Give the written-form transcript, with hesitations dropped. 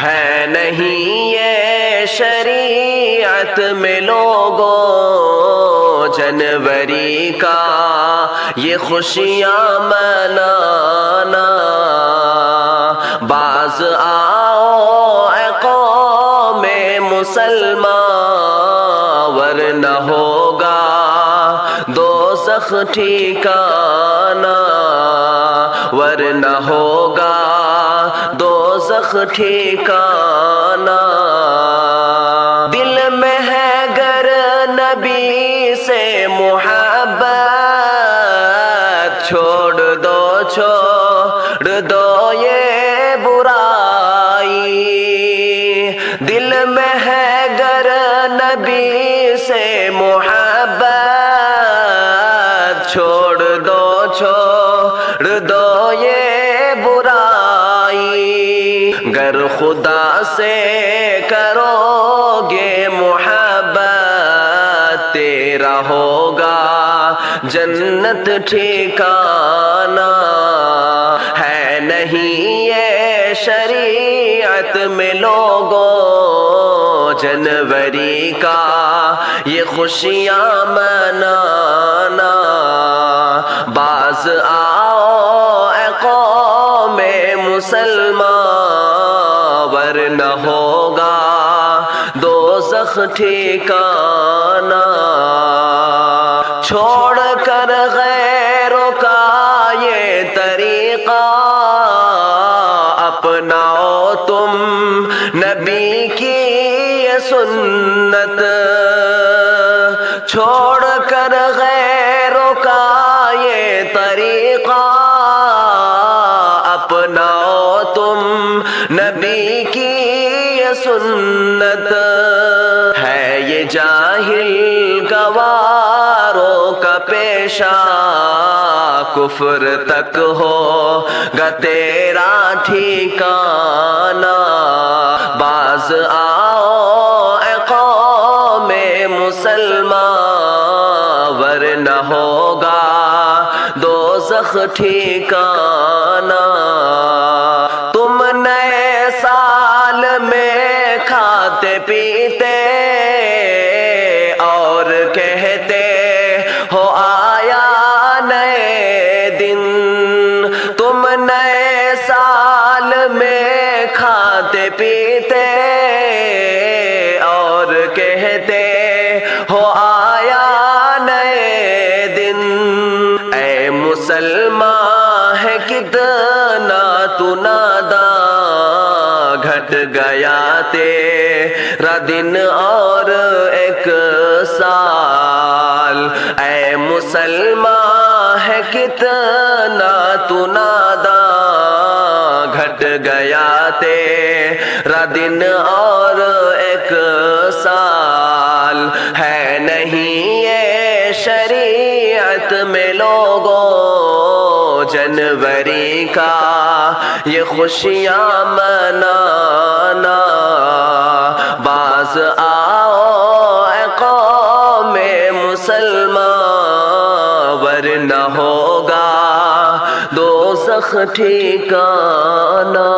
ہے نہیں یہ شریعت میں لوگوں جنوری کا یہ خوشیاں منانا، باز آؤ اے قوم مسلمان ورنہ ہوگا دوزخ ٹھکانہ، ورنہ ہوگا دوزخ ٹھکانہ۔ دل میں ہے گر نبی سے محبت، چھوڑ دو یہ برائی، دل میں ہے گر نبی سے محبت، چھوڑ دو یہ برائی، گر خدا سے کرو گے محبت تیرا ہوگا جنت ٹھکانہ، ہے نہیں یہ شریعت میں لوگوں جنوری کا یہ خوشیاں منانا، باز آؤ اے قوم مسلمان ورنہ ہوگا دوزخ ٹھکانہ۔ چھوڑ کر غیروں کا یہ طریقہ اپناؤ تم نبی کی یہ سنت، چھوڑ کر غیروں کا یہ طریقہ اپناؤ تم نبی کی یہ سنت، ہے یہ جاہل گواروں کا پیشہ کفر تک ہوگا تیرا ٹھکانہ، باز آؤ اے قوم مسلمان ورنہ ہوگا دوزخ ٹھکانہ۔ تم نئے سال میں کھاتے پیتے اور کہتے ہو آیا نئے دن، تم نئے سال میں کھاتے پیتے اور کہتے ہو آیا نئے دن، اے مسلمان ہے کتنا تو ناداں گھٹ گیا تیرا دن اور ایک سال، اے مسلمان ہے کتنا تو ناداں گھٹ گیا تیرا دن اور ایک سال، ہے نہیں یہ شریعت میں لوگوں جنوری کا یہ خوشیاں منانا، باز آؤ اے قوم مسلمان ورنہ ہوگا دوزخ ٹھکانہ۔